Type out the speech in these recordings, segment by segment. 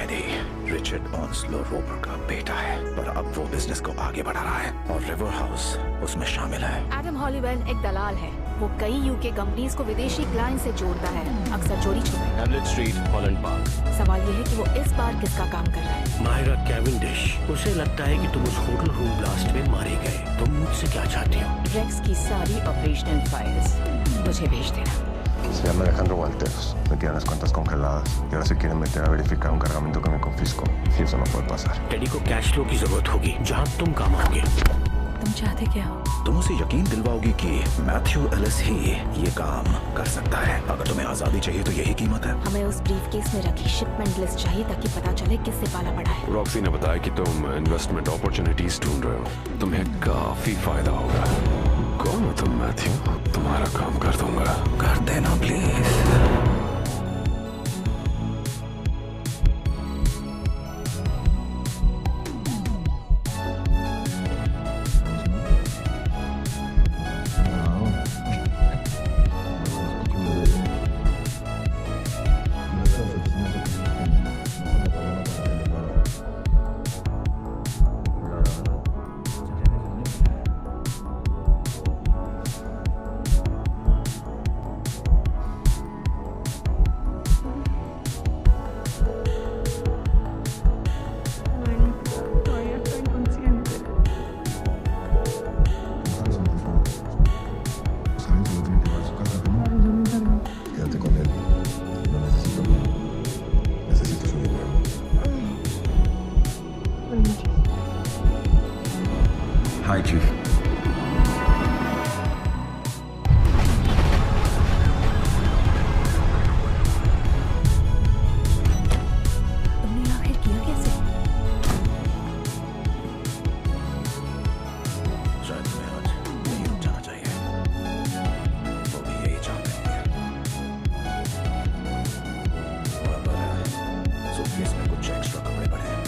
AD Richard ऑन्स्लो Ropar का बेटा है, पर अब वो बिजनेस को आगे बढ़ा रहा है और रिवर हाउस उसमें शामिल है। एडम हॉलीवेल एक दलाल है। वो कई यूके कंपनीज को विदेशी क्लाइंट से जोड़ता है, अक्सर चोरी छुपे। Hamlet street, Holland park. सवाल ये है कि वो इस बार किसका काम कर रहा है। मायरा कैवेंडिश, उसे लगता है कि तुम उस होटल रूम ब्लास्ट में मारे गए। तुम मुझसे क्या चाहती हो? रेक्स की सारी ऑपरेशनल फाइल्स मुझे भेज देना। Se llama Alejandro Walteros. Me tienen las cuentas congeladas y ahora se quieren meter a verificar un cargamento que me confisco. Y eso no puede pasar. Teddy को कैश फ्लो की जरूरत होगी, जहाँ तुम काम आओगे। तुम चाहते क्या हो? तुम उसे यकीन दिलवाओगी कि मैथ्यू एलिस ही ये काम कर सकता है। अगर तुम्हें आजादी चाहिए तो यही कीमत है। हमें उस ब्रीफकेस में रखी शिपमेंट लिस्ट चाहिए ताकि पता चले किससे पाला पड़ा है। रॉक्सी ने बताया कि तुम इन्वेस्टमेंट अपॉर्चुनिटीज ढूंढ रहे हो। तुम्हें काफी फायदा होगा। कौन हो तुम मैथ्यू? तुम्हारा काम कर दूंगा। कर देना please. Quédate con él. No necesito nada. Necesito su dinero. Hi, Chief. तुमने आखिर किया कैसे? शायद तुम्हें आज यहीं रुक जाना चाहिए। वो भी यही चाहते होंगे। वहाँ पर सूटकेस में कुछ एक्स्ट्रा कपड़े पड़े हैं।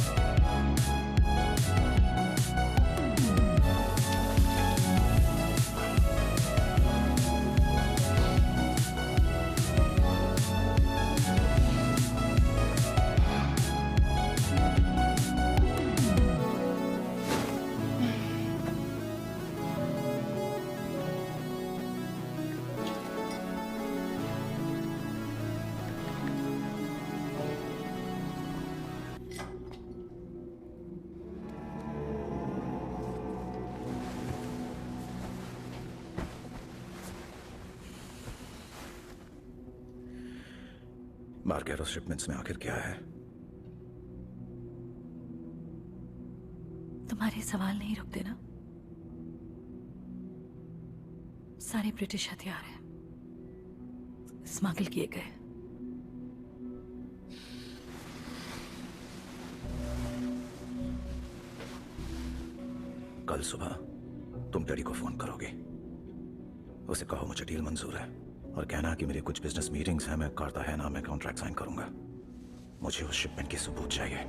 मार्गेरोस शिपमेंट्स में आखिर क्या है? तुम्हारे सवाल नहीं रुकते ना? सारे ब्रिटिश हथियार हैं, स्मगल किए गए। कल सुबह तुम डैडी को फोन करोगे। उसे कहो मुझे डील मंजूर है और कहना कि मेरी कुछ बिजनेस मीटिंग्स हैं, मैं कार्ताहेना में कॉन्ट्रैक्ट साइन करूंगा। मुझे उस शिपमेंट की सबूत चाहिए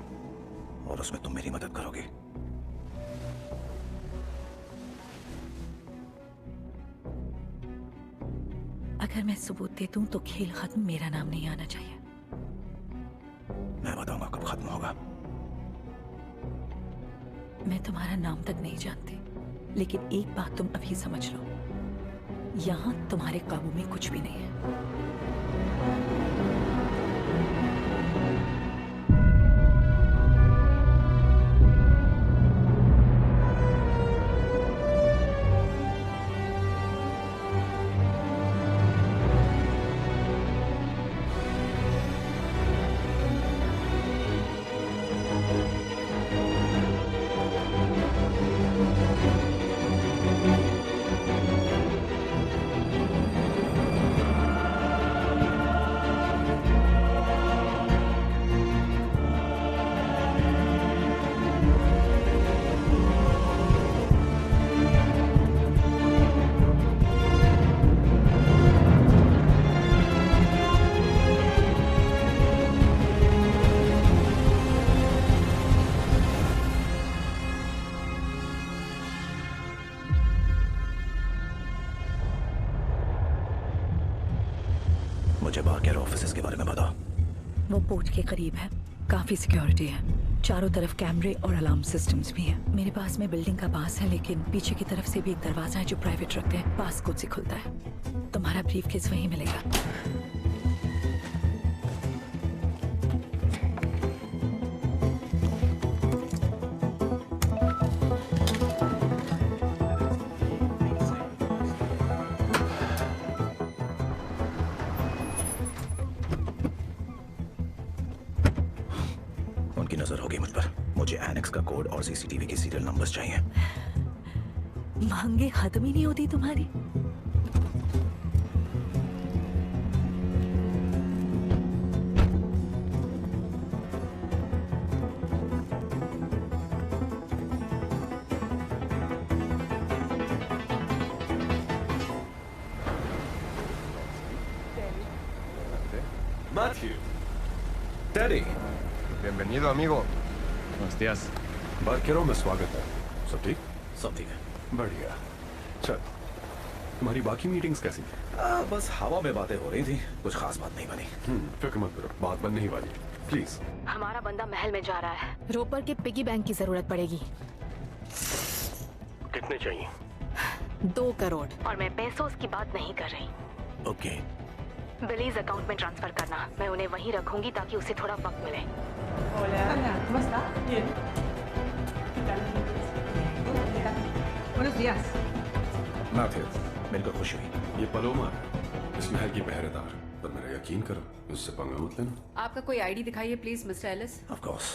और उसमें तुम मेरी मदद करोगे। अगर मैं सबूत दे दूं तो खेल खत्म, मेरा नाम नहीं आना चाहिए। मैं बताऊंगा कब खत्म होगा। मैं तुम्हारा नाम तक नहीं जानती, लेकिन एक बात तुम अभी समझ लो, यहां तुम्हारे काबू में कुछ भी नहीं है। मुझे बार्केर ऑफिसेस के बारे में बताओ। वो पोर्ट के करीब है, काफी सिक्योरिटी है, चारों तरफ कैमरे और अलार्म सिस्टम्स भी है। मेरे पास में बिल्डिंग का पास है, लेकिन पीछे की तरफ से भी एक दरवाजा है जो प्राइवेट रखते हैं, पास कोड से खुलता है। तुम्हारा ब्रीफकेस वहीं मिलेगा। उनकी नजर होगी मुझ पर। मुझे एनेक्स का कोड और सीसीटीवी के सीरियल नंबर्स चाहिए। मांगे खत्म ही नहीं होती तुम्हारी। Matthew. Teddy, Bienvenido, amigo. Buenos días. बात करो, मैं स्वागत है। सब ठीक? सब ठीक है। बढ़िया। चल, तुम्हारी बाकी मीटिंग्स कैसी? बस हवा में बातें हो रही थी, कुछ खास बात नहीं बनी। फिक्र मत करो, बात बनने ही वाली। प्लीज। हमारा बंदा महल में जा रहा है। रोपर के पिगी बैंक की जरूरत पड़ेगी। कितने चाहिए? 2 करोड़। और मैं पैसों की बात नहीं कर रही। ओके। बिलीज अकाउंट में ट्रांसफर करना। मैं उन्हें वहीं रखूंगी ताकि उसे थोड़ा वक्त मिले। Hola, ¿cómo está? Bien. ¿Qué tal? ¿Qué tal? Buenos días. Matthew, मिलकर खुशी हुई। ये पलोमा है, इस महल की पहरेदार। पर मेरा यकीन करो, उससे पंगा मत लेना। आपका कोई आईडी दिखाइए please mister Ellis. Of course.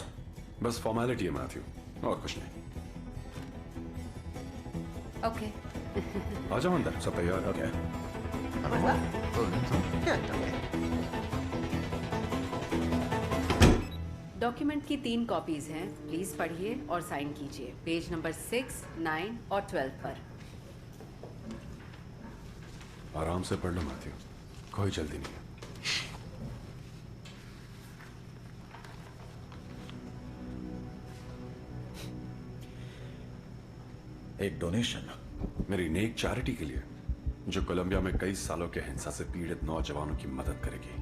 बस फॉर्मेलिटी है मैथ्यू, और कुछ नहीं। ओके। आ जाओ अंदर, सब तैयार। ओके। डॉक्यूमेंट की 3 कॉपीज हैं, प्लीज पढ़िए और साइन कीजिए पेज नंबर 6, 9 और 12 पर। आराम से पढ़ लो मैथ्यू, कोई जल्दी नहीं है। एक डोनेशन मेरी नेक चैरिटी के लिए, जो कोलंबिया में कई सालों के हिंसा से पीड़ित नौजवानों की मदद करेगी।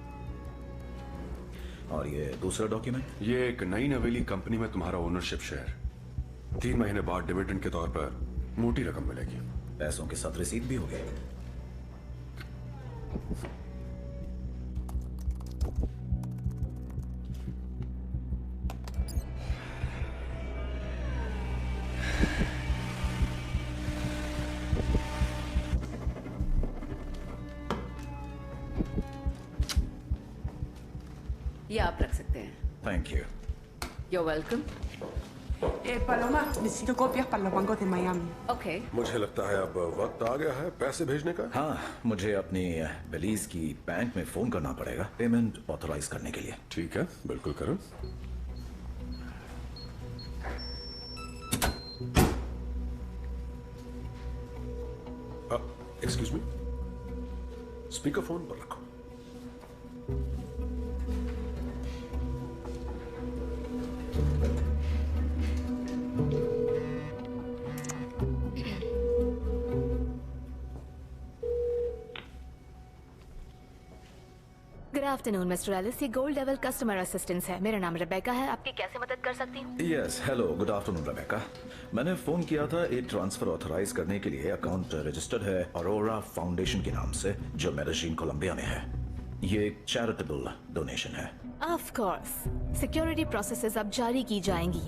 और ये दूसरा डॉक्यूमेंट? ये एक नई नवेली कंपनी में तुम्हारा ओनरशिप शेयर। 3 महीने बाद डिविडेंड के तौर पर मोटी रकम मिलेगी। पैसों के साथ रसीद भी होगी। ये आप रख सकते हैं। Thank you. You're welcome. Paloma, necesito copias para los bancos de Miami. Okay. मुझे लगता है अब वक्त आ गया है पैसे भेजने का। हाँ, मुझे अपनी बेलीज की बैंक में फोन करना पड़ेगा पेमेंट ऑथराइज करने के लिए। ठीक है, बिल्कुल करो। एक्सक्यूज मी, स्पीकर फोन पर रखो। गुड आफ्टरनून मिस्टर एलिस, ये गोल्ड लेवल कस्टमर असिस्टेंस है। मेरा नाम रेबेका है। आपकी कैसे मदद कर सकती हूँ? Yes, hello, good afternoon Rebecca. मैंने फोन किया था एक ट्रांसफर ऑथराइज करने के लिए। अकाउंट रजिस्टर्ड है अरोरा फाउंडेशन के नाम से, जो मेडेजिन कोलंबिया में है। ये एक चैरिटेबल डोनेशन है। ऑफ कोर्स, सिक्योरिटी प्रोसेसेस अब जारी की जाएंगी।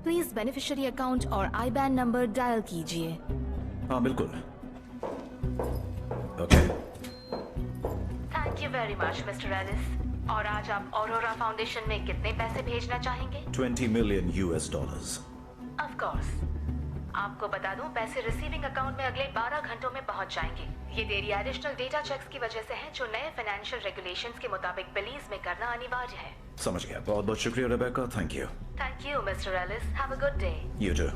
प्लीज बेनिफिशियरी अकाउंट और आईबैन नंबर डायल कीजिए। हाँ बिल्कुल। Okay. Thank you very much mister Ellis. और आज आप ऑरोरा फाउंडेशन में कितने पैसे भेजना चाहेंगे? $20 million US। Of course. आपको बता दूं, पैसे रिसीविंग अकाउंट में अगले 12 घंटों में पहुंच जाएंगे। ये देरी एडिशनल डेटा चेक्स की वजह से है, जो नए फाइनेंशियल रेगुलेशंस के मुताबिक बिलीज में करना अनिवार्य है। समझ गया। बहुत बहुत शुक्रिया Rebecca. Thank you. Thank you mister Ellis. Have a good day. You too.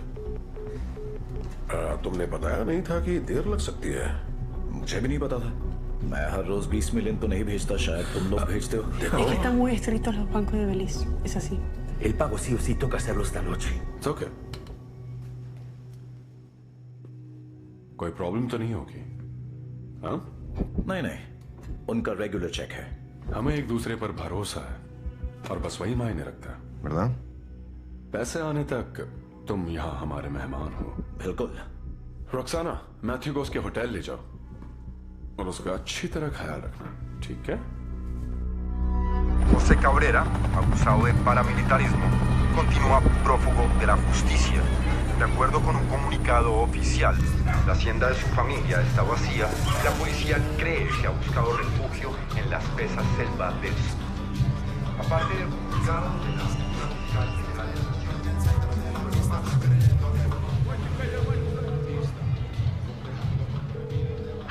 तुमने बताया नहीं था कि देर लग सकती है। मुझे भी नहीं पता था। मैं हर रोज 20 मिलियन तो नहीं भेजता, शायद तुम लोग भेजते हो। Es que están muy estrictos los bancos de Belice. Es así. El pago sí o sí toca hacerlo esta noche. It's okay. कोई प्रॉब्लम तो नहीं होगी? हाँ? नहीं नहीं, उनका रेगुलर चेक है। हमें एक दूसरे पर भरोसा है और बस वही मायने रखता है। ¿verdad? पैसे आने तक तुम यहाँ हमारे मेहमान हो। बिल्कुल। रॉक्साना, मैथ्यू को उसके होटल ले जाओ और उसका अच्छी तरह ख्याल रखना, ठीक है? José Cabrera, acusado de paramilitarismo, continúa prófugo de la justicia. De acuerdo con un comunicado oficial, la hacienda de su familia está vacía y la policía cree que ha buscado refugio en las espesas selvas del sur. Aparte del comunicado de la fiscal general de la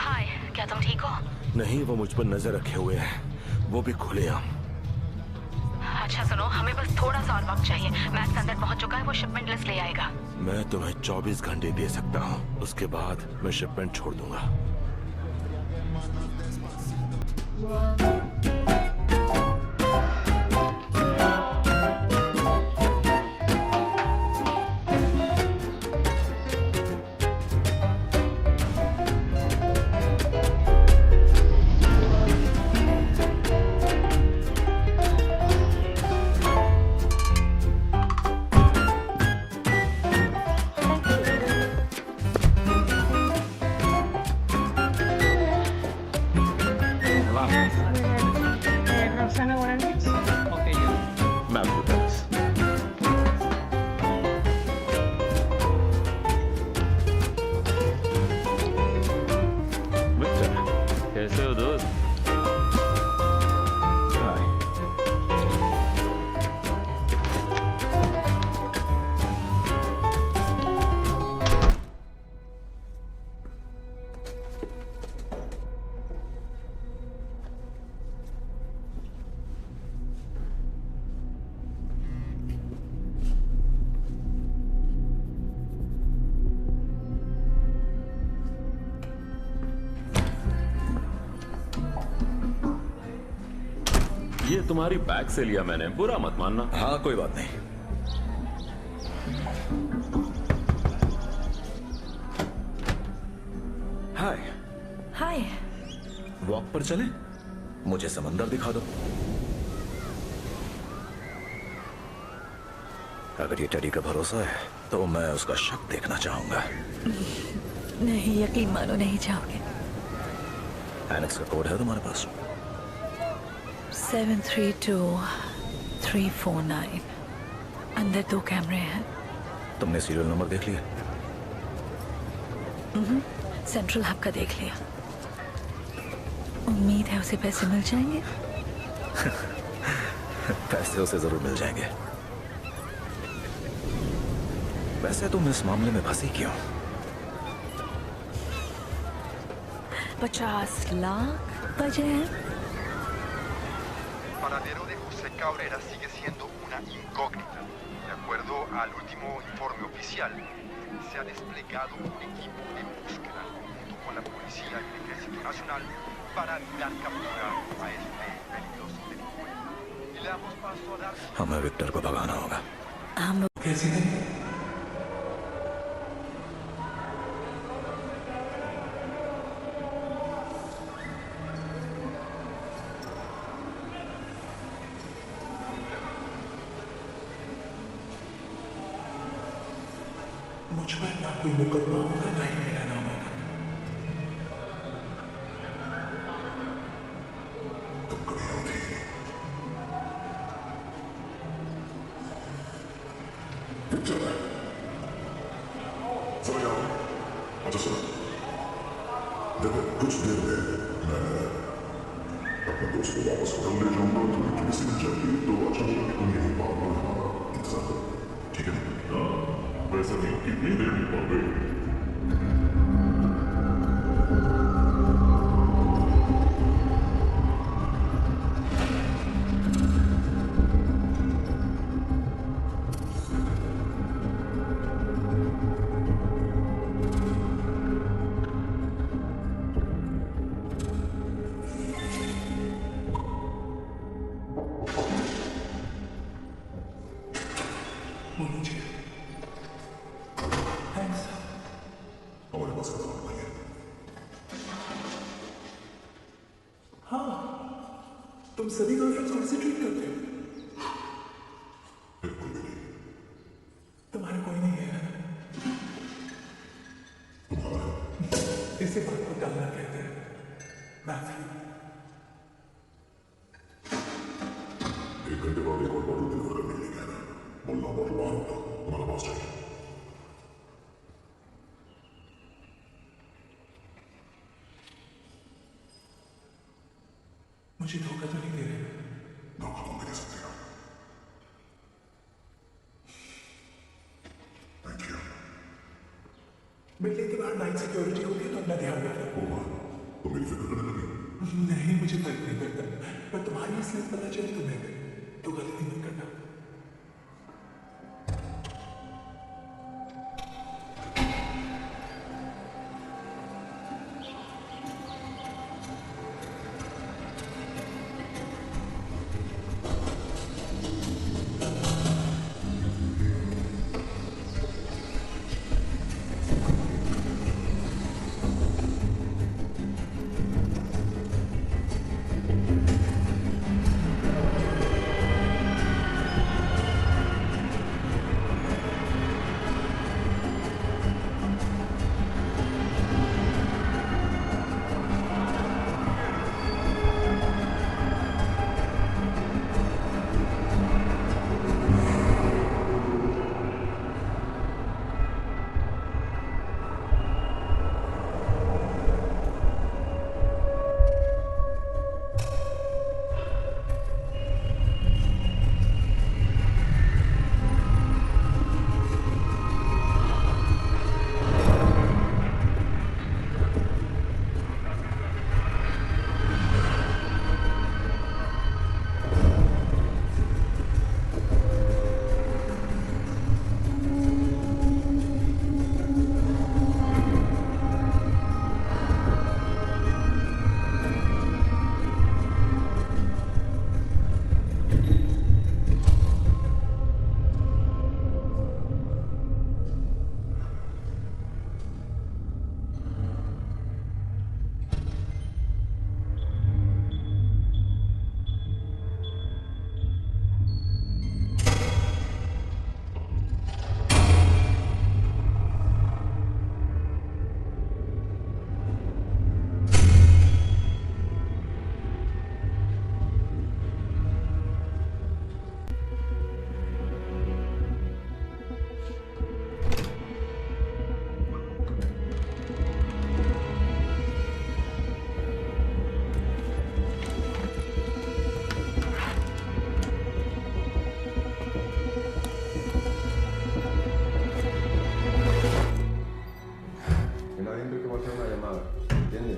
हाय, क्या तुम ठीक हो? नहीं, वो मुझ पर नजर रखे हुए हैं, वो भी खुलेआम। अच्छा सुनो, हमें बस थोड़ा सा और वक्त चाहिए। मैक्स अंदर पहुंच चुका है, वो शिपमेंट लिस्ट ले आएगा। मैं तुम्हें 24 घंटे दे सकता हूँ, उसके बाद मैं शिपमेंट छोड़ दूंगा। Roxana, buenas noches. Matthew palace. कैसे हो दोस्त? हाय। ये तुम्हारी बैग से लिया मैंने, बुरा मत मानना। हाँ, कोई बात नहीं। हाय। हाय। वॉक पर चले? मुझे समंदर दिखा दो। अगर ये टेडी का भरोसा है तो मैं उसका शक देखना चाहूंगा। नहीं, यकीन मानो नहीं चाहोगे। एनेक्स का कोड है तुम्हारे पास? 732349। अंदर 2 कैमरे हैं। तुमने सीरियल नंबर देख लिया? सेंट्रल हब का देख लिया। उम्मीद है उसे पैसे मिल जाएंगे। पैसे उसे जरूर मिल जाएंगे। वैसे तुम इस मामले में फंसी क्यों? 50 लाख बचे हैं। El paradero de José Cabrera sigue siendo una incógnita. De acuerdo al último informe oficial, se ha desplegado un equipo de búsqueda junto con la policía y el Ejército Nacional para dar captura a este peligroso delincuente. Y le damos paso a dar... हमें Victor को भगाना होगा। हम मुझ पर ना कोई मुकदमा होगा, ना ही मेरा नाम होगा। तुम कभी होती चला समझ आओ। अच्छा सुनो, देखो कुछ देर में मैं अपने दोस्त को वापस होटल ले जाऊंगा। तुम्हें किसी ने चाहिए तो अच्छा होगा कि तुम यहीं पाओगे, हमारा इंतजार करो, ठीक है? वैसे नहीं, कितनी देर में पाओगे? हमारे पास खतरा नहीं है। हाँ, तुम सभी गर्लफ्रेंड्स को ऐसे ट्रीट करते हो? से बात को टालना कहते हैं। मैथ्यू, 1 घंटे बाद एक और बॉटल डिलीवर करने के लिए कहना है। मुल्ला बॉटल बाहर होगा, तुम्हारा पास चाहिए। मुझे धोखा तो नहीं दे रहे? धोखा तुम भी दे सकते हो। Thank you. बिल्डिंग के बाहर नाइट सिक्योरिटी होगी तो अपना ध्यान रखना। तो मेरी फिक्र करने लगी? नहीं, मुझे फर्क नहीं पड़ता, पर तुम्हारी असलियत पता चली तुम्हें तो गलती मत करना।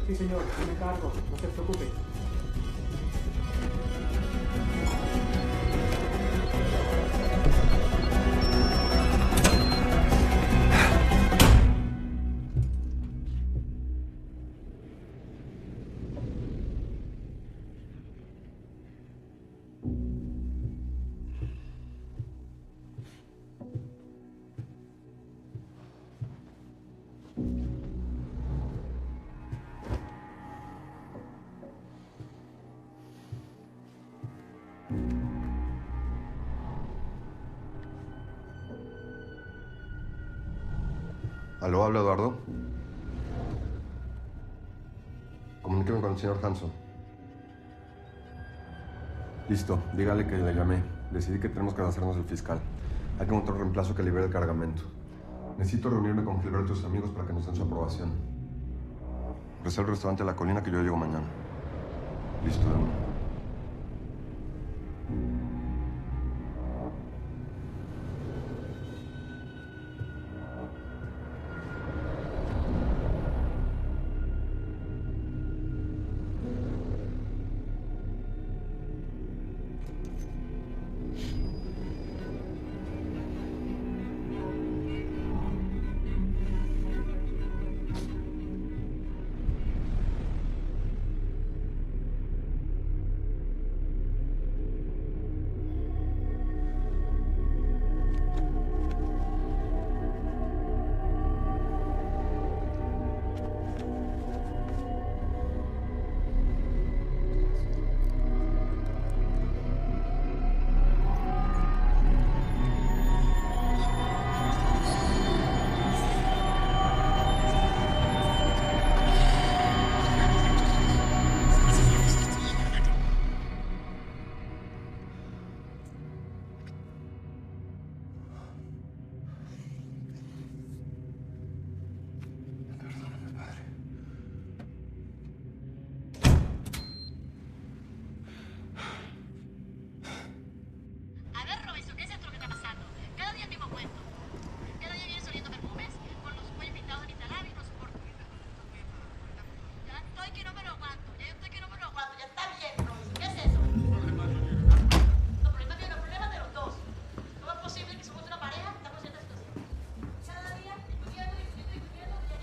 Sí, señor, yo me encargo, no se preocupe. ¿Aló, habla Eduardo? Comuníqueme con el señor Hanson. Listo, dígale que le llamé. Decidí que tenemos que hacernos el fiscal. Hay que encontrar un reemplazo que libere el cargamento. Necesito reunirme con Gilberto y sus amigos para que nos den su aprobación. Reserva el restaurante La Colina que yo llego mañana. Listo, de una.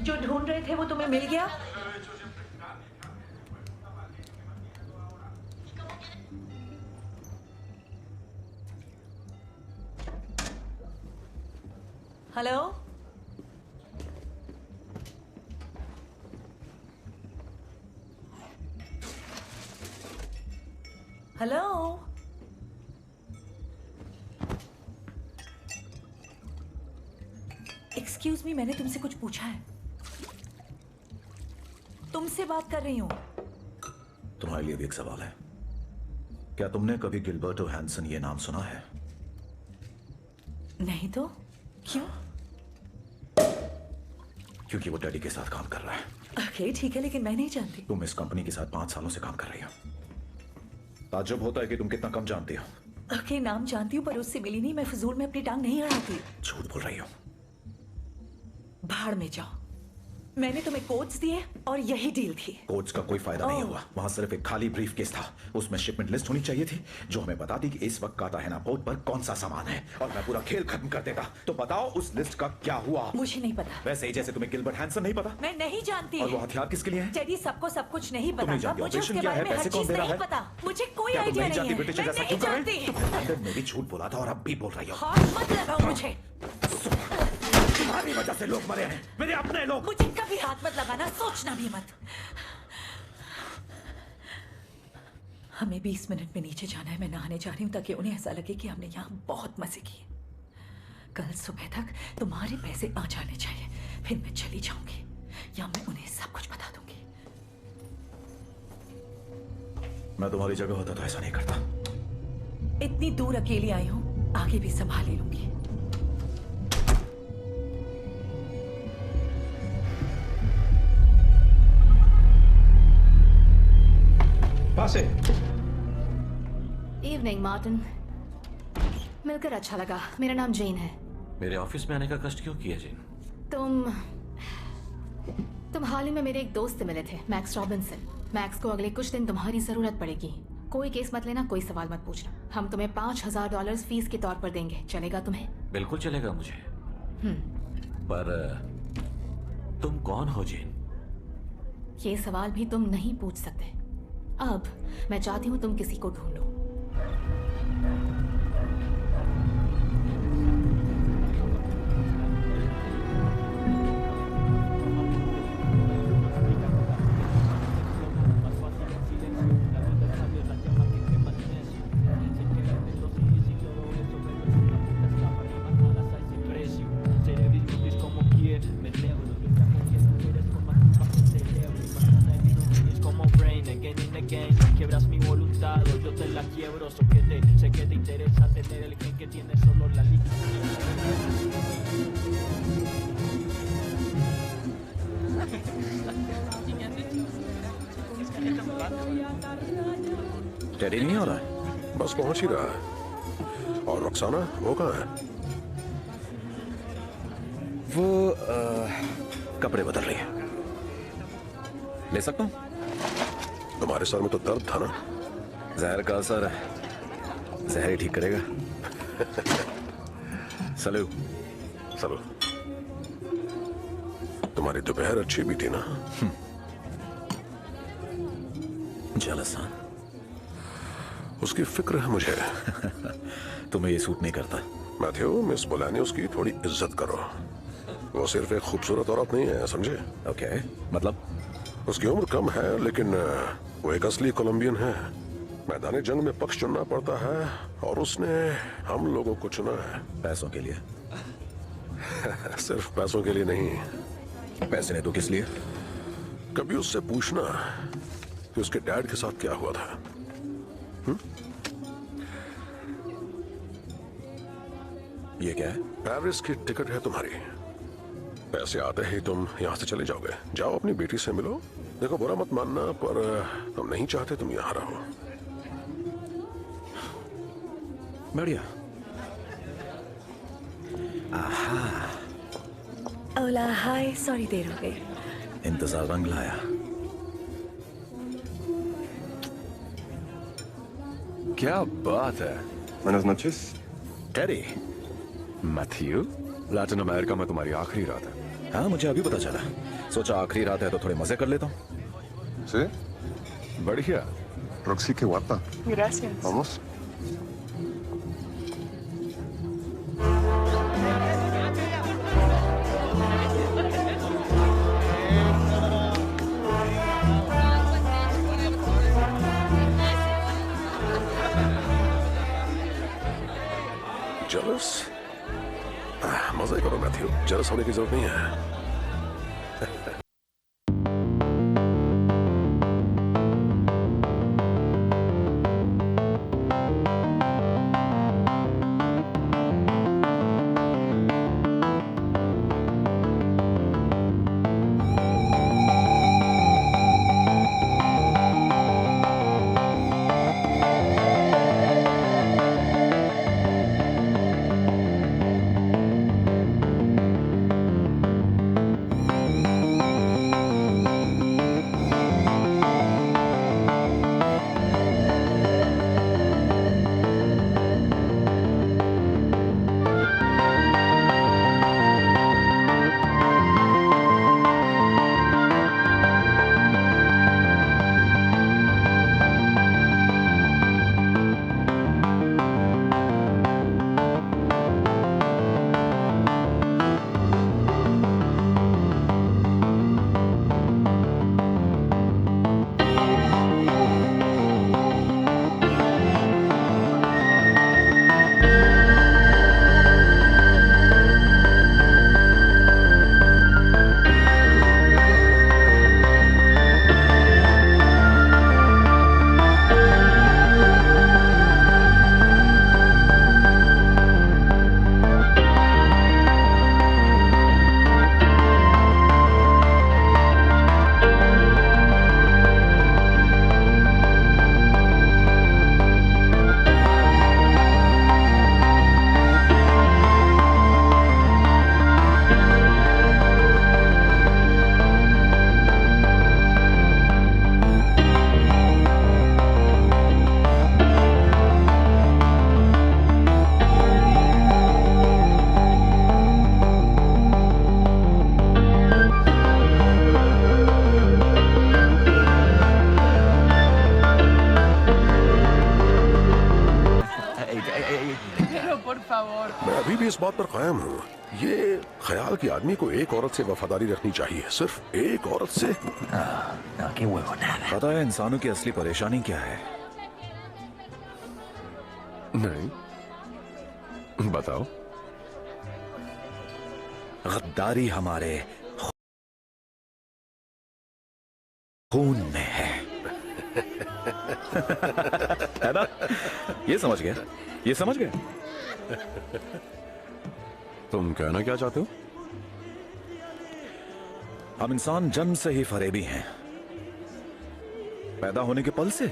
जो ढूंढ रहे थे वो तुम्हें मिल गया? Hello? Hello? Excuse me, मैंने तुमसे कुछ पूछा है। तुमसे बात कर रही हूँ। तुम्हारे लिए भी एक सवाल है। क्या तुमने कभी गिलबर्टो हैंसन ये नाम सुना है? नहीं तो क्यों? क्योंकि वो डैडी के साथ काम कर रहा है। ओके ठीक है, लेकिन मैं नहीं जानती। तुम इस कंपनी के साथ 5 सालों से काम कर रही हो। ताज्जुब होता है कि तुम कितना कम जानती हो। ओके नाम जानती हूँ, पर उससे मिली नहीं। मैं फजूल में अपनी टांग नहीं अड़ाती। झूठ बोल रही हो। भाड़ में जाओ। मैंने तुम्हें कोड्स दिए और यही डील थी। कोड्स का कोई फायदा नहीं हुआ। वहां सिर्फ एक खाली ब्रीफ केस था। उसमें शिपमेंट लिस्ट होनी चाहिए थी जो हमें बताती कि इस वक्त कार्टाहेना पोर्ट पर कौन सा सामान है, और मैं पूरा खेल खत्म कर देता। तो बताओ उस लिस्ट का क्या हुआ? मुझे नहीं पता। वैसे ही जैसे तुम्हें गिलबर्ट हैंसन नहीं पता। मैं नहीं जानती। और वो हथियार किसके लिए है? डैडी सबको सब कुछ नहीं पता। मुझे उसके क्या बारे है? में हर पैसे कौन चीज दे रहा नहीं है? पता। मुझे कोई क्या तुम आइडिया नहीं जानती? नहीं है। ब्रिटिश मैं जैसा नहीं क्यों कर रहे जानती। हो? तुम लंदन में भी झूठ बोला था और अब भी बोल रही हो। हाथ मत लगाओ मुझे। तुम्हारी वजह से लोग मरे हैं, मेरे अपने लोग। मुझे कभी हाथ मत लगाना, सोचना भी मत। हमें 20 मिनट में नीचे जाना है। मैं नहाने जा रही हूँ ताकि उन्हें ऐसा लगे कि हमने यहाँ बहुत मजे किए। कल सुबह तक तुम्हारे पैसे आ जाने चाहिए, फिर मैं चली जाऊंगी या मैं उन्हें सब कुछ बता दूंगी। मैं तुम्हारी जगह होता तो ऐसा नहीं करता। इतनी दूर अकेली आई हूँ, आगे भी संभाल ही लूंगी। पासे। इवनिंग मार्टिन, मिलकर अच्छा लगा। मेरा नाम जेन है। मेरे ऑफिस में आने का कष्ट क्यों किया जेन? तुम हाल ही में मेरे एक दोस्त से मिले थे, मैक्स रॉबिन्सन। मैक्स को अगले कुछ दिन तुम्हारी जरूरत पड़ेगी। कोई केस मत लेना, कोई सवाल मत पूछना। हम तुम्हें $5000 फीस के तौर पर देंगे। चलेगा तुम्हें? बिल्कुल चलेगा मुझे। पर तुम कौन हो जेन? ये सवाल भी तुम नहीं पूछ सकते। अब मैं चाहती हूँ तुम किसी को ढूंढो। Quiebras mi voluntad, yo te la quiebro. Sé que te interesa tener el gen que tiene solo la liga. Daddy नहीं आ रहा है? बस पहुंच ही रहा है। और रक्साना वो कहाँ है? वो कपड़े बदल रही है। ले सकता हूँ? तुम्हारे सर में तो दर्द था ना? जहर का असर है, जहर ही ठीक करेगा। सलू। सलू। तुम्हारी दोपहर अच्छी भी थी ना? जलसा। उसकी फिक्र है मुझे। तुम्हें ये सूट नहीं करता। मैथ्यू, मिस बोलानी उसकी थोड़ी इज्जत करो। वो सिर्फ एक खूबसूरत औरत नहीं है, समझे? ओके, मतलब? उसकी उम्र कम है, लेकिन वो एक असली कोलंबियन है। मैदानी जंग में पक्ष चुनना पड़ता है और उसने हम लोगों को चुना है। पैसों के लिए? सिर्फ पैसों के लिए नहीं। पैसे ने तो किस लिए? कभी उससे पूछना कि उसके डैड के साथ क्या हुआ था। ये क्या है? पेरिस की टिकट है तुम्हारी। पैसे आते ही तुम यहाँ से चले जाओगे। जाओ अपनी बेटी से मिलो। देखो, बुरा मत मानना, पर हम नहीं चाहते तुम यहाँ रहो। बढ़िया। ओला, हाय, सॉरी देर हो गई। इंतजार रंग लाया। क्या बात है। Buenas noches। टेरी। मैथ्यू, लैटिन अमेरिका में तुम्हारी आखिरी रात है। हाँ, मुझे अभी पता चला। सोचा आखिरी रात है तो थोड़े मजे कर लेता हूँ। ¿Sí? बढ़िया. Roxy, qué guapa. Gracias. Vamos. Jealous? मजे करो मैथ्यू, जलस होने की जरूरत नहीं है। मैं अभी भी इस बात पर कायम हूँ, ये ख्याल कि आदमी को एक औरत से वफादारी रखनी चाहिए, सिर्फ एक औरत से। पता है इंसानों की असली परेशानी क्या है? नहीं, बताओ। गद्दारी हमारे खून में है। है ना? ये समझ गया, ये समझ गया। तुम कहना क्या चाहते हो? हम इंसान जन्म से ही फरेबी हैं। पैदा होने के पल से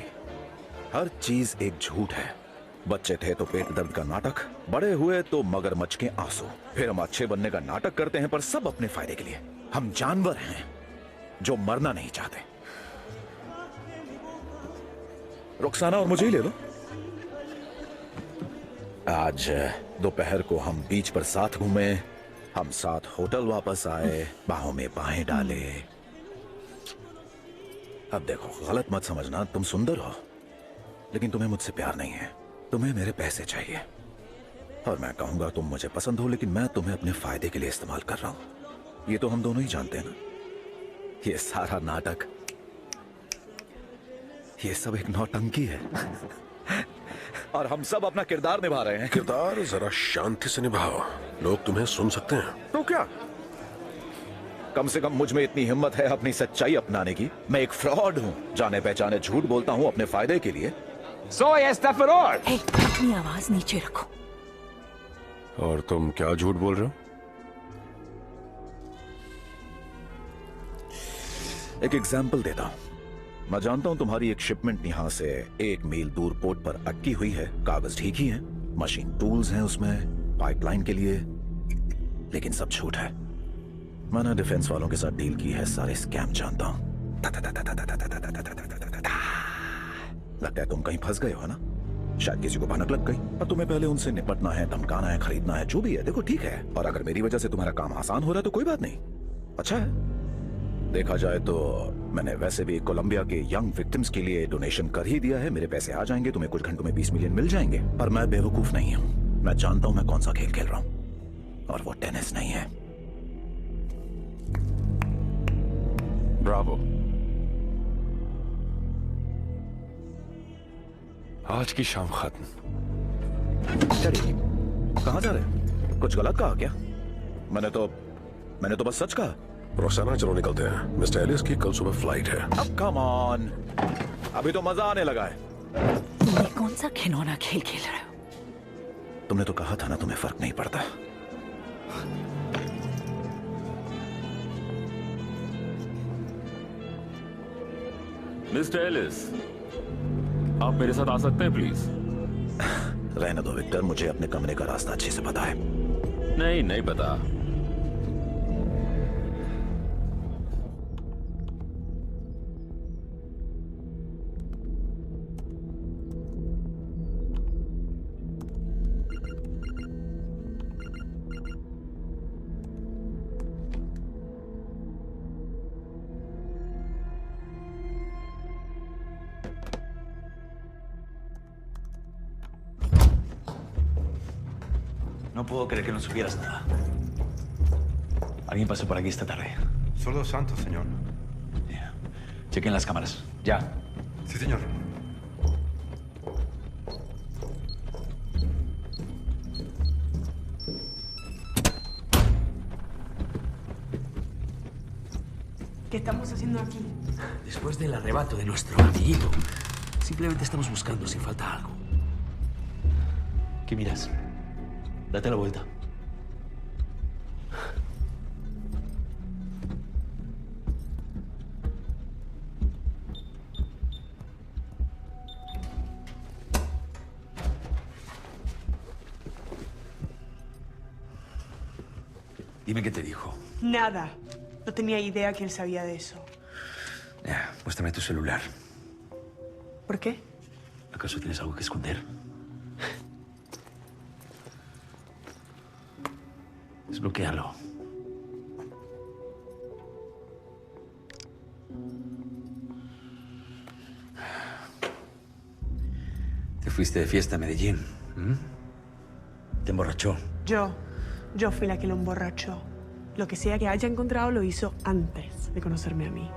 हर चीज एक झूठ है। बच्चे थे तो पेट दर्द का नाटक, बड़े हुए तो मगरमच्छ के आंसू, फिर हम अच्छे बनने का नाटक करते हैं, पर सब अपने फायदे के लिए। हम जानवर हैं जो मरना नहीं चाहते। रुखसाना और मुझे ही ले लो। आज दोपहर को हम बीच पर साथ घूमे, हम साथ होटल वापस आए, बाहों में बाहें डाले। अब देखो, गलत मत समझना, तुम सुंदर हो, लेकिन तुम्हें मुझसे प्यार नहीं है। तुम्हें मेरे पैसे चाहिए, और मैं कहूंगा तुम मुझे पसंद हो, लेकिन मैं तुम्हें अपने फायदे के लिए इस्तेमाल कर रहा हूं। ये तो हम दोनों ही जानते हैं ना। ये सारा नाटक, ये सब एक नौटंकी है। और हम सब अपना किरदार निभा रहे हैं। किरदार जरा शांति से निभाओ, लोग तुम्हें सुन सकते हैं। तो क्या, कम से कम मुझ में इतनी हिम्मत है अपनी सच्चाई अपनाने की। मैं एक फ्रॉड हूं, जाने पहचाने झूठ बोलता हूं अपने फायदे के लिए। अपनी आवाज नीचे रखो। और तुम क्या झूठ बोल रहे हो? एक एग्जाम्पल देता हूं। मैं जानता हूं तुम्हारी एक शिपमेंट यहां से 1 मील दूर पोर्ट पर अटकी हुई है। कागज ठीक ही है, मशीन टूल्स हैं उसमें पाइपलाइन के लिए, लेकिन सब झूठ है। मैंने डिफेंस वालों के साथ डील की है, सारे स्कैम जानता हूं। लगता है तुम कहीं फंस गए हो ना, शायद किसी को भनक लग गई, और तुम्हें पहले उनसे निपटना है, धमकाना है, खरीदना है, जो भी है। देखो ठीक है, और अगर मेरी वजह से तुम्हारा काम आसान हो रहा है तो कोई बात नहीं, अच्छा है, देखा जाए तो मैंने वैसे भी कोलंबिया के यंग विक्टिम्स के लिए डोनेशन कर ही दिया है। मेरे पैसे आ जाएंगे, तुम्हें कुछ घंटों में 20 मिलियन मिल जाएंगे। पर मैं बेवकूफ नहीं हूं, मैं जानता हूं मैं कौन सा खेल खेल रहा हूं, और वो टेनिस नहीं है। ब्रावो। आज की शाम खत्म। चलिए, कहां जा रहे हैं? कुछ गलत कहा क्या? मैंने तो बस सच कहा। रोजाना चलो निकलते हैं। मिस्टर एलिस की कल सुबह फ्लाइट है। अब कम ऑन, अभी तो मजा आने लगा है। तुम ये कौन सा खिलौना खेल खेल रहे हो? तुमने तो कहा था ना तुम्हें फर्क नहीं पड़ता। मिस्टर एलिस, आप मेरे साथ आ सकते हैं प्लीज? रहने दो विक्टर, मुझे अपने कमरे का रास्ता अच्छे से पता है। नहीं पता। No puedo creer que no supieras nada. Alguien pasó por aquí esta tarde. Solo Santos, señor. Chequen las cámaras. Ya. Sí, señor. ¿Qué estamos haciendo aquí? Después del arrebato de nuestro amiguito, simplemente estamos buscando si falta algo. ¿Qué miras? Date la vuelta. Dime qué te dijo. Nada. No tenía idea que él sabía de eso. Ya, muéstrame tu celular. ¿Por qué? ¿Acaso tienes algo que esconder? Desbloquéalo. Te fuiste de fiesta a Medellín. Te emborrachó. Yo fui la que lo emborrachó. Lo que sea que haya encontrado lo hizo antes de conocerme a mí.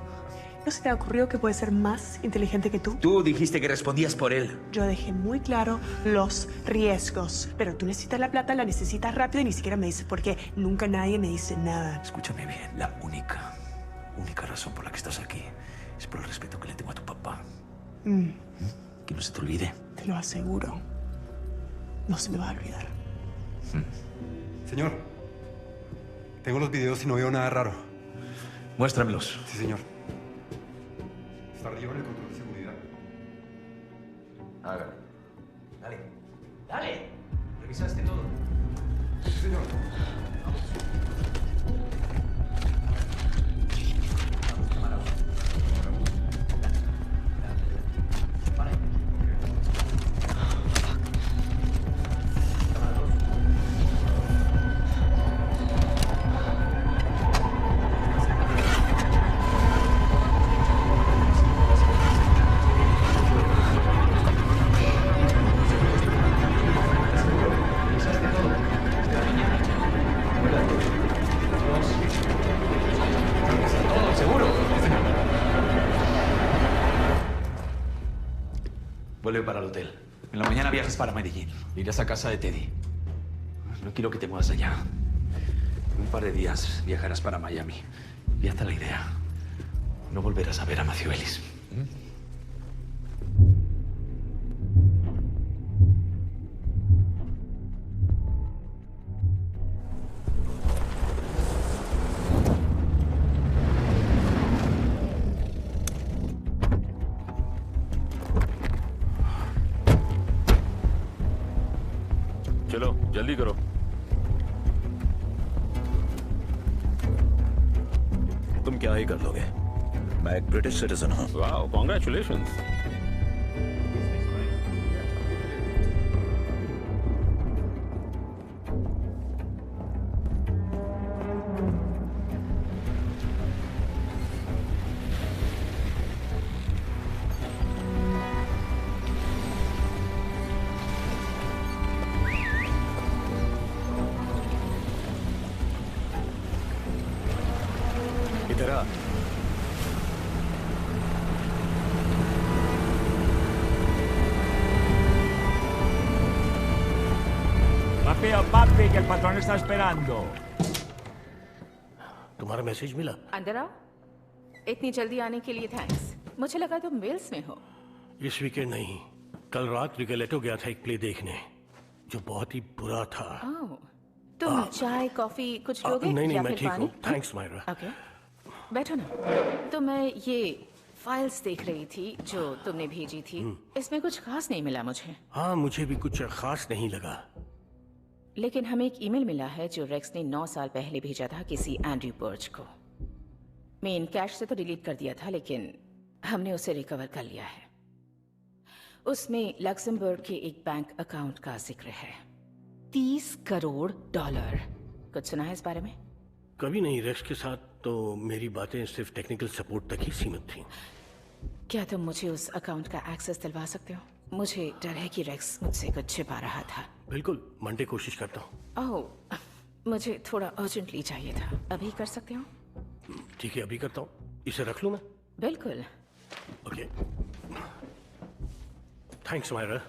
¿No se te ha ocurrido que puede ser más inteligente que tú? Tú dijiste que respondías por él. Yo dejé muy claro los riesgos. Pero tú necesitas la plata, la necesitas rápido y ni siquiera me dices por qué. Nunca nadie me dice nada. Escúchame bien. La única razón por la que estás aquí es por el respeto que le tengo a tu papá. Que no se te olvide. Te lo aseguro. No se me va a olvidar. Señor, tengo los videos y no veo nada raro. Muéstramelos. Sí, señor. Está arriba en el control de seguridad. Hágalo. Dale. Dale. ¿Revisaste todo? Sí, señor. Vuelve para el hotel. En la mañana viajas para Medellín. Irás a casa de Teddy. No quiero que te muevas allá. En un par de días viajarás para Miami. Y hasta la idea. No volverás a ver a Matthew Ellis. चलो जल्दी करो। तुम क्या ही कर लोगे? मैं एक British citizen हूँ। Wow, congratulations. rápido, papi, que el patrón está esperando. तुम्हारा मैसेज मिला? अंदर आओ। इतनी जल्दी आने के लिए थैंक्स। मुझे लगा तुम वेल्स में हो। इस वीकेंड नहीं, कल रात रिगलेटो गया था एक प्ले देखने, जो बहुत ही बुरा था। ओह, तुम चाय कॉफी कुछ लोगे? नहीं, या मैं फिर ठीक पानी? हूँ, थैंक्स मायरा। ओके, बैठो ना। तो मैं ये फाइल्स देख रही थी जो तुमने भेजी थी। इसमें कुछ खास नहीं मिला मुझे। हाँ, मुझे भी कुछ खास नहीं लगा। लेकिन हमें एक ईमेल मिला है जो रेक्स ने 9 साल पहले भेजा था किसी एंड्रयू बर्च को। मेन कैश से तो डिलीट कर दिया था, लेकिन हमने उसे रिकवर कर लिया है। उसमें लक्समबर्ग के एक बैंक अकाउंट का जिक्र है। $30 करोड़। कुछ सुना है इस बारे में? कभी नहीं, रेक्स के साथ तो मेरी बातें सिर्फ टेक्निकल सपोर्ट तक ही सीमित थी। क्या तुम मुझे उस अकाउंट का एक्सेस दिलवा सकते हो? मुझे डर है कि रेक्स मुझसे कुछ छिपा रहा था। बिल्कुल, मंडे कोशिश करता हूँ। ओह, मुझे थोड़ा अर्जेंटली चाहिए था। अभी कर सकते हो? ठीक है, अभी करता हूँ। इसे रख लूँ मैं? बिल्कुल। Okay, thanks Mayra.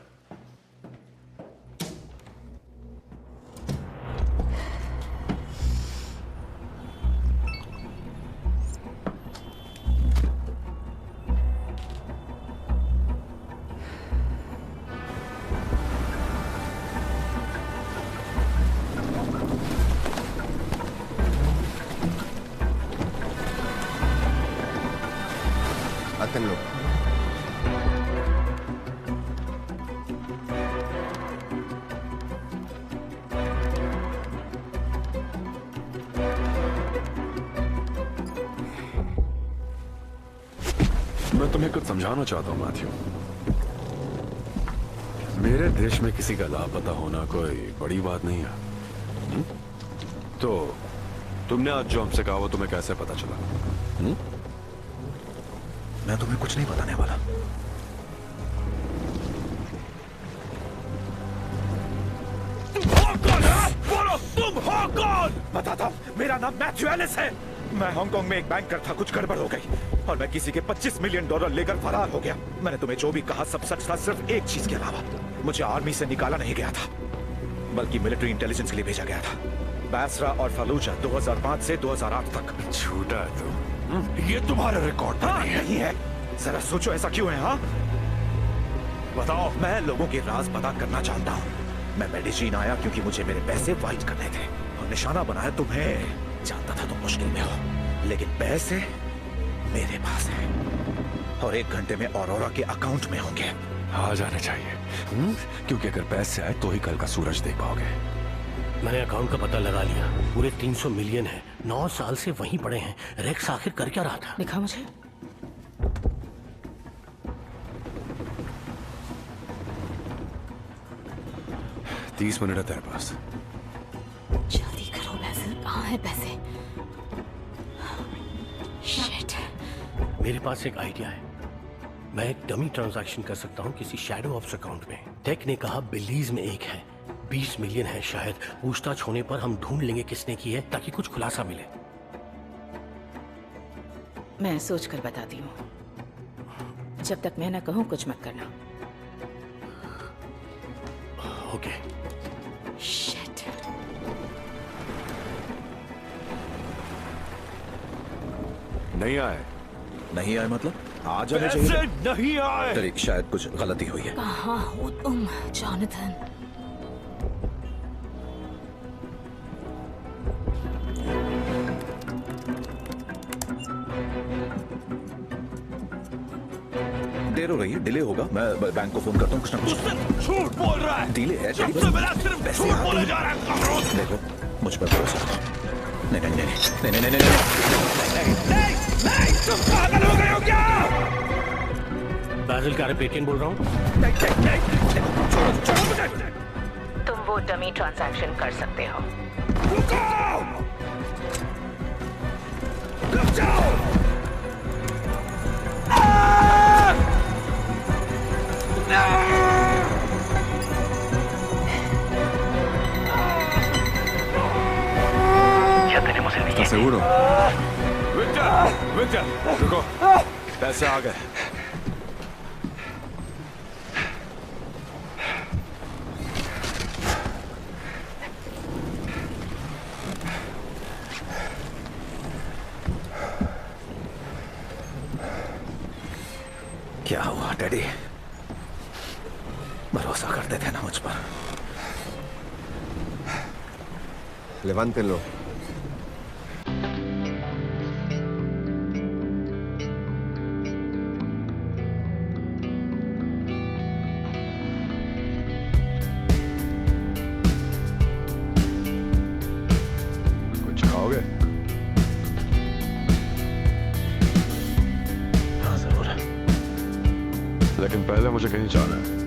Hátenlo. मैं तुम्हें कुछ समझाना चाहता हूँ मैथ्यू। मेरे देश में किसी का लापता होना कोई बड़ी बात नहीं है। तो तुमने आज जो हमसे कहा वो तुम्हें कैसे पता चला? मैं तुम्हें कुछ नहीं बताने वाला। बोलो, तुम हो कौन? बताता हूँ, मेरा नाम मैथ्यू एलिस है। मैं हांगकांग में एक बैंकर था, कुछ गड़बड़ हो गई और मैं किसी के $25 मिलियन लेकर फरार हो गया। मैंने तुम्हें जो भी कहा सब सच था, सिर्फ एक चीज के अलावा। मुझे आर्मी से निकाला नहीं गया था, बल्कि मिलिट्री इंटेलिजेंस के लिए भेजा गया था। बासरा और फलूजा 2005 से 2008 तक। झूठा है तुम। ये तुम्हारे रिकॉर्ड पर नहीं है। जरा सोचो ऐसा क्यों है? हाँ बताओ। मैं लोगों के राज पता करना चाहता हूँ। मैं मेडिसिन आया क्योंकि मुझे मेरे पैसे वाइट करने थे और निशाना बनाया तुम्हें। जानता था तुम मुश्किल में हो, लेकिन पैसे मेरे पास हैं और 1 घंटे में ऑरोरा के अकाउंट में होंगे। आ जाने चाहिए, क्योंकि अगर पैसे आए तो ही कल का सूरज देख पाओगे। मैंने अकाउंट का पता लगा लिया, पूरे 300 मिलियन है। 9 साल से वहीं पड़े हैं। रेक्स आखिर कर क्या रहा था? दिखा मुझे। $30 मिनट है तेरे पास। जल्दी करो बैसिल, कहाँ है पैसे? शिट। मेरे पास एक आइडिया है। मैं एक डमी ट्रांजैक्शन कर सकता हूँ किसी शैडो ऑफ्स अकाउंट में। टेक ने कहा बिलीज में एक है, 20 मिलियन है शायद। पूछताछ होने पर हम ढूंढ लेंगे किसने की है, ताकि कुछ खुलासा मिले। मैं सोच कर बताती हूँ। जब तक मैं ना कहूँ कुछ मत करना। ओके। शिट। नहीं आए। नहीं आए मतलब? आ जाने चाहिए। नहीं आए। तेरी शायद कुछ गलती हुई है। कहाँ हो तुम, जॉनथन? देर हो रही है, डिले होगा। मैं बैंक को फोन करता हूँ, कुछ ना कुछ। झूठ बोल रहा है। डिले है। सबसे बड़ा सिर्फ पैसे झूठ आते बोले हैं। जा रहा है। देखो, मुझ पर भरोसा करो। नहीं नहीं नहीं नहीं नहीं नहीं नहीं नहीं, तुम पागल हो गए हो क्या? बाजिल कारपेटियन बोल रहा हूँ। छोड़ो मुझे। तुम वो डमी ट्रांजैक्शन कर सकते हो। रुको! रुक जाओ! ¿Estás seguro? Victor, रुको। पैसे आ गए। टेडी, भरोसा करते थे ना मुझ पर। Levántenlo. कुछ खाओगे? हाँ जरूर। लेकिन पहले मुझे कहीं जाना है।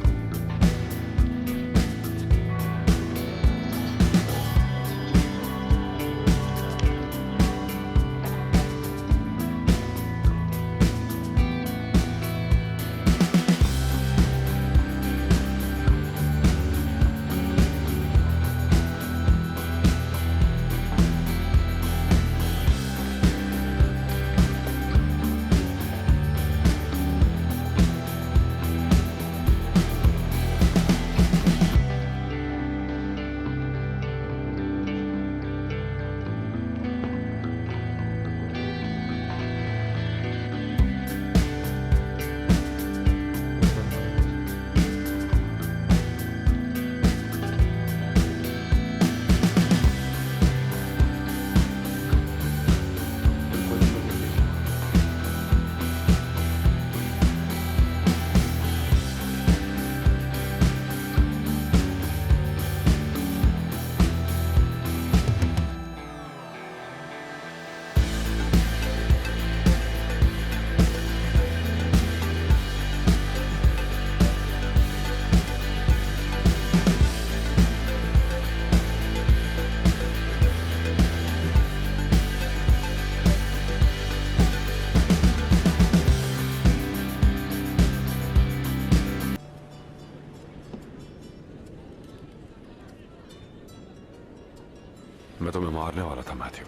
मैं तुम्हें मारने वाला था मैथ्यू।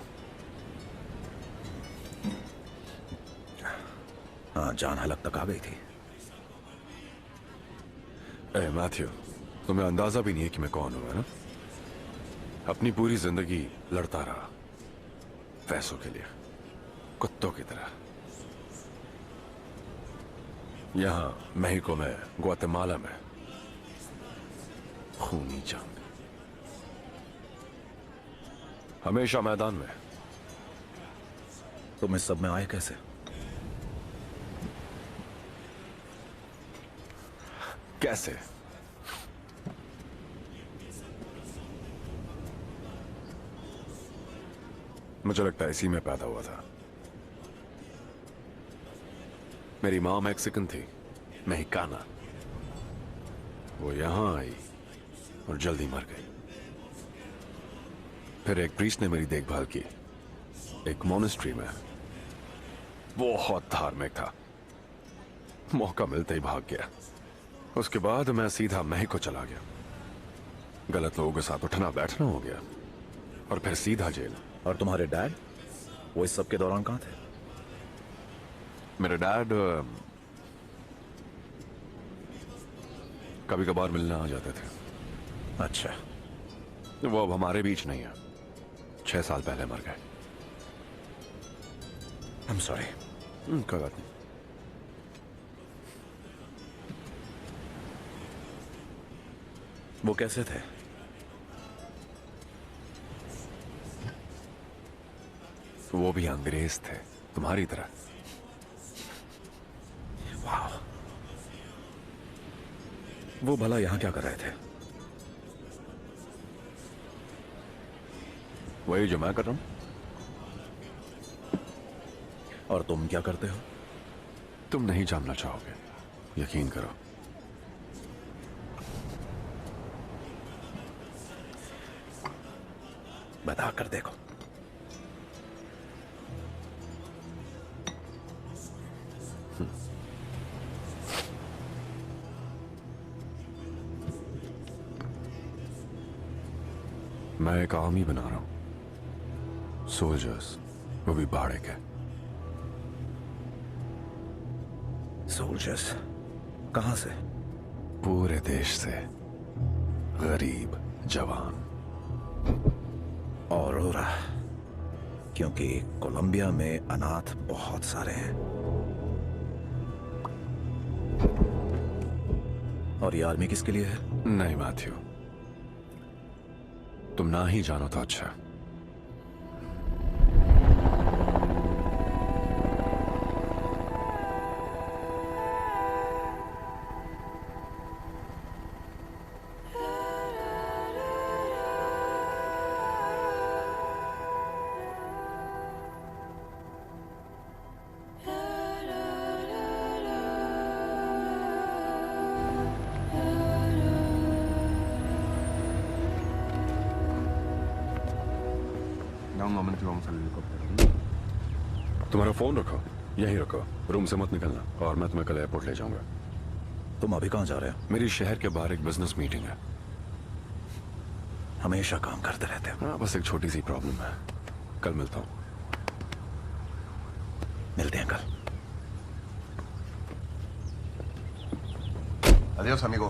हाँ, जान हलक तक आ गई थी। ए मैथ्यू, तुम्हें अंदाजा भी नहीं है कि मैं कौन हूं, है ना? अपनी पूरी जिंदगी लड़ता रहा पैसों के लिए, कुत्तों की तरह। यहां मेहिको में, ग्वाटेमाला में खूनी जंग, हमेशा मैदान में। तुम इस सब में आए कैसे? कैसे? मुझे लगता है इसी में पैदा हुआ था। मेरी माँ मैक्सिकन थी, मेहिकाना। वो यहां आई और जल्दी मर गई। फिर एक प्रीस्ट ने मेरी देखभाल की, एक मोनेस्ट्री में। बहुत धार्मिक था, मौका मिलते ही भाग गया। उसके बाद मैं सीधा मेहिको चला गया। गलत लोगों के साथ उठना बैठना हो गया और फिर सीधा जेल। और तुम्हारे डैड, वो इस सब के दौरान कहाँ थे? मेरे डैड कभी कभार मिलने आ जाते थे। अच्छा। वो अब हमारे बीच नहीं है, 6 साल पहले मर गए। I'm sorry। कोई बात नहीं। वो कैसे थे? वो भी अंग्रेज थे, तुम्हारी तरह। वाह। वो भला यहां क्या कर रहे थे? वही जो मैं कर रहा हूं। और तुम क्या करते हो? तुम नहीं जानना चाहोगे, यकीन करो। बता कर देखो। मैं एक आर्मी बना रहा हूं, सोल्जर्स, वो भी भाड़े के। सोल्जर्स? कहां से? पूरे देश से, गरीब, जवान। औरोरा, क्योंकि कोलंबिया में अनाथ बहुत सारे हैं। और ये आर्मी किसके लिए है? नहीं मैथ्यू, तुम ना ही जानो तो अच्छा। Un momento y vamos al helicóptero. तुम्हारा फोन रखो, यहीं रखो, रूम से मत निकलना, और मैं तुम्हें कल एयरपोर्ट ले जाऊंगा। तुम अभी कहाँ जा रहे हो? मेरी शहर के बाहर एक बिजनेस मीटिंग है। हमेशा काम करते रहते हो। हाँ, बस एक छोटी सी प्रॉब्लम है। कल मिलता हूँ। मिलते हैं कल। Adiós, amigo.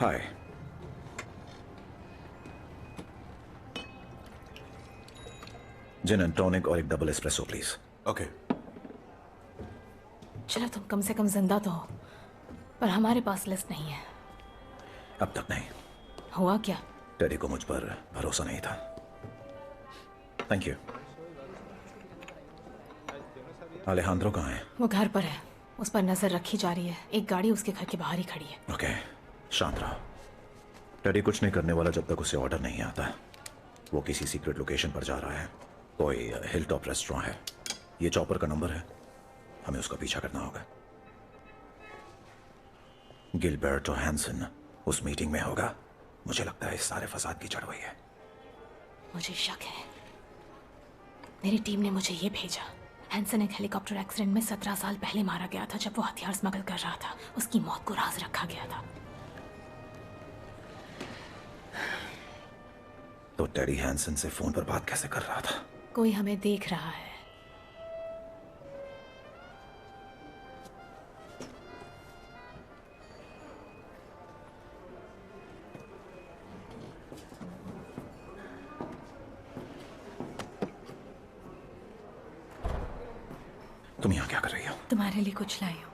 Hi. Gin and tonic और एक डबल एस्प्रेसो प्लीज। ओके। चलो तुम कम से कम जिंदा तो हो, पर हमारे पास लिस्ट नहीं है। अब तक नहीं हुआ क्या? टेडी को मुझ पर भरोसा नहीं था। Thank you. अलेहांद्रो कहाँ है? वो घर पर है, उस पर नजर रखी जा रही है। एक गाड़ी उसके घर के बाहर ही खड़ी है। ओके, शांत रहो। टेडी कुछ नहीं करने वाला जब तक उसे ऑर्डर नहीं आता। वो किसी सीक्रेट लोकेशन पर जा रहा है, कोई हिल टॉप रेस्टोरेंट है। ये चॉपर का नंबर है, हमें उसका पीछा करना होगा। गिलबर्टो हैंसन उस मीटिंग में होगा। मुझे लगता है इस सारे फसाद की जड़ वही है। मुझे शक है। मेरी टीम ने मुझे ये भेजा। हैंसन एक हेलीकॉप्टर एक्सीडेंट में 17 साल पहले मारा गया था, जब वो हथियार स्मगल कर रहा था। उसकी मौत को राज रखा गया था। तो टेडी हैंसन से फोन पर बात कैसे कर रहा था? कोई हमें देख रहा है। तुम यहाँ क्या कर रही हो? तुम्हारे लिए कुछ लाई हूँ।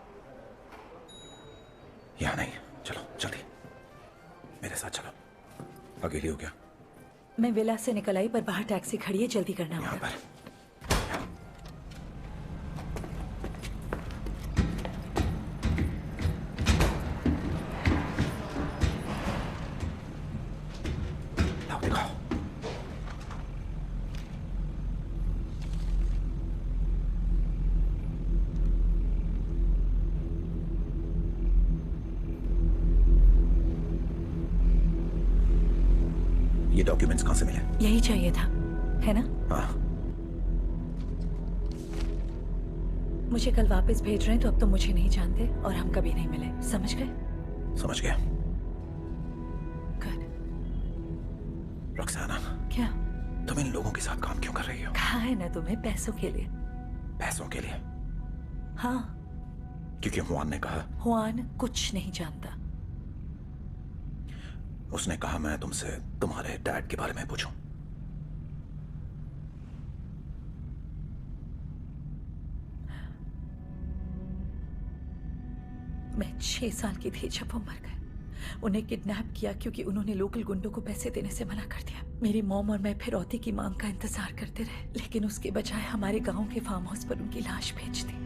यहाँ नहीं, चलो जल्दी मेरे साथ चलो। अकेली हो क्या? मैं विला से निकल आई, पर बाहर टैक्सी खड़ी है, जल्दी करना होगा। यहाँ पर लाओ, दिखाओ। ये डॉक्यूमेंट्स कहाँ से मिले? यही चाहिए था, है ना? हाँ। मुझे कल वापस भेज रहे हैं, तो अब तो मुझे नहीं जानते और हम कभी नहीं मिले। समझ गए? समझ गया। गुड। रक्साना, क्या? तुम इन लोगों के साथ काम क्यों कर रही हो? कहा है ना तुम्हें, पैसों के लिए। पैसों के लिए? हाँ। क्योंकि हुआन ने कहा। हुआन कुछ नहीं जानता। उसने कहा मैं तुमसे तुम्हारे डैड के बारे में पूछूं। मैं 6 साल की थी जब वो मर गए। उन्हें किडनैप किया क्योंकि उन्होंने लोकल गुंडों को पैसे देने से मना कर दिया। मेरी मॉम और मैं फिरौती की मांग का इंतजार करते रहे, लेकिन उसके बजाय हमारे गांव के फार्म हाउस पर उनकी लाश भेज दी।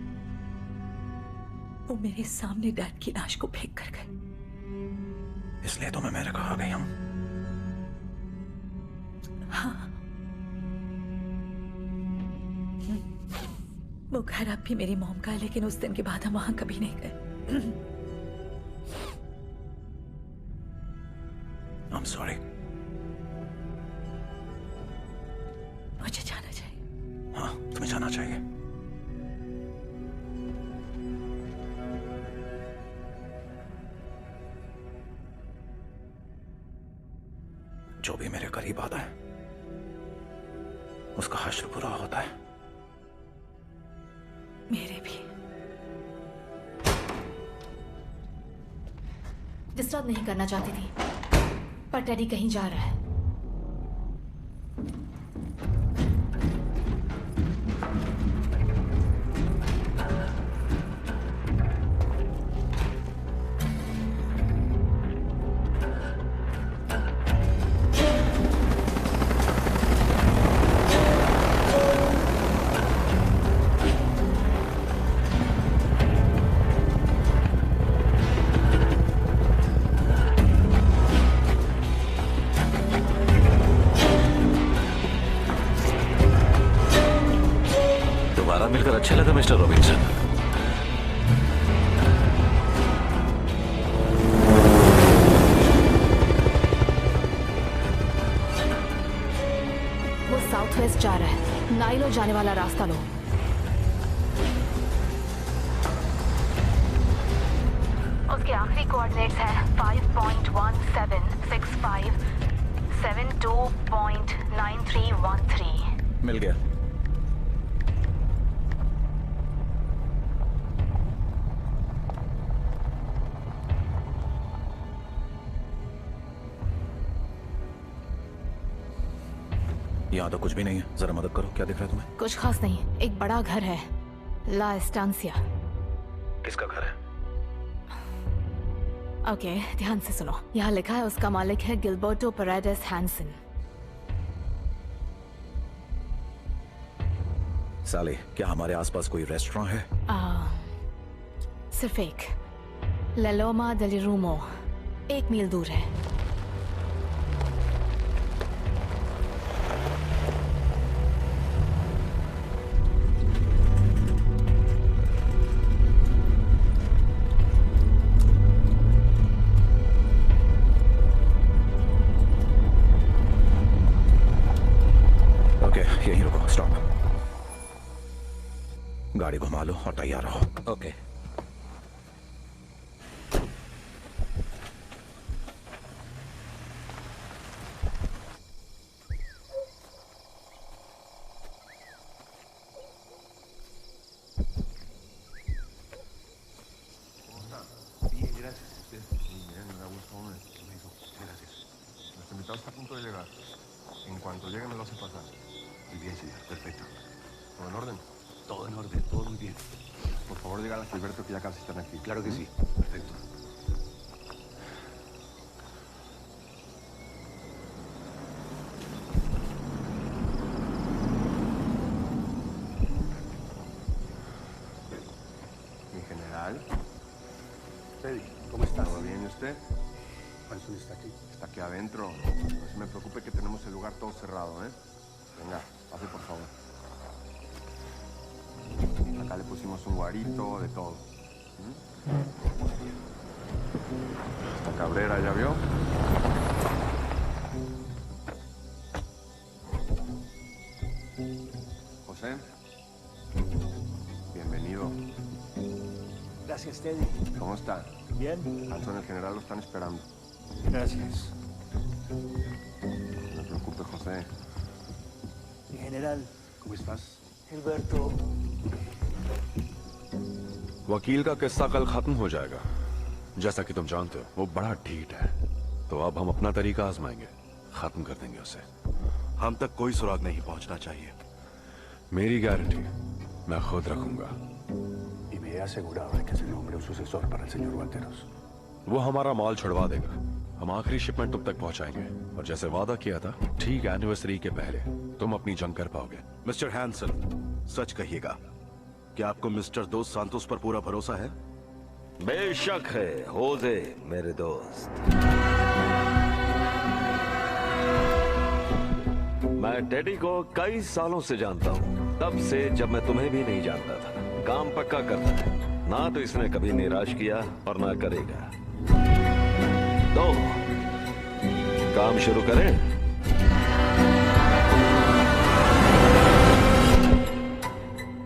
वो मेरे सामने डैड की लाश को फेंक कर गए। इसलिए तो मैं मेरे को आ गई हूं। हाँ। वो घर अब भी मेरी मॉम का है, लेकिन उस दिन के बाद हम वहां कभी नहीं गए। I'm sorry. मुझे जाना चाहिए। हाँ, तुम्हें जाना चाहिए। जो भी मेरे करीब आता है उसका हश्र पूरा होता है। मेरे भी। डिस्टर्ब नहीं करना चाहती थी, पर टेडी कहीं जा रहा है। मिलकर अच्छा लगा मिस्टर रॉबिन्सन। वो साउथ वेस्ट जा रहा है, नाइलो जाने वाला रास्ता लो। उसके आखिरी कोऑर्डिनेट्स हैं 5.1765 72.9313। मिल गया। यहाँ तो कुछ भी नहीं है, जरा मदद करो। क्या दिख रहा है तुम्हें? कुछ खास नहीं, एक बड़ा घर है, ला एस्टांसिया। किसका घर है? ओके, ध्यान से सुनो। यहाँ लिखा है उसका मालिक है गिलबर्टो पेरेडेस हैंसन। साले, क्या हमारे आसपास कोई रेस्टोरेंट है? सिर्फ एक, लेलोमा डेली रूमो, 1 मील दूर है। यहीं रुको, स्टॉप। गाड़ी घुमा लो और तैयार रहो। Okay. Nuestro invitado está a punto de llegar. En cuanto llegue me lo hace pasar. Muy bien, señor. Perfecto. ¿Todo en orden? Todo en orden, todo muy bien. Por favor, dígale a Gilberto que ya casi están aquí. Claro que sí. Perfecto. Mi general. Teddy, ¿cómo está? ¿Todo bien y usted? Hanson está aquí. Está aquí adentro. No se me preocupe que tenemos el lugar todo cerrado, ¿eh? Venga, pase por favor. Acá le pusimos un guarito, de todo. Esta cabrera, ¿ya vio? José. Bienvenido. Gracias, Teddy. ¿Cómo está? Bien. Hanson y el general lo están esperando. Gracias. No se preocupe, José. Mi general. ¿Cómo estás? Gilberto. वकील का किस्सा कल खत्म हो जाएगा। जैसा कि तुम जानते हो, वो बड़ा ढीठ है। तो अब हम अपना तरीका आजमाएंगे, खत्म कर देंगे उसे। हम तक कोई सुराग नहीं पहुंचना चाहिए। मेरी गारंटी मैं खुद रखूंगा। Y me he asegurado de que se nombre un sucesor para el señor Walteros. वो हमारा माल छुड़वा देगा। हम आखिरी शिपमेंट तुम तक पहुंचाएंगे और जैसे वादा किया था, ठीक एनिवर्सरी के पहले तुम अपनी जंग कर पाओगे। मिस्टर हैंसन, सच कहिएगा, क्या आपको मिस्टर दोस सांतोस पर पूरा भरोसा है? बेशक है होजे मेरे दोस्त। मैं टेडी को कई सालों से जानता हूँ, तब से जब मैं तुम्हें भी नहीं जानता था। काम पक्का करता है, ना तो इसने कभी निराश किया और ना करेगा। तो काम शुरू करें?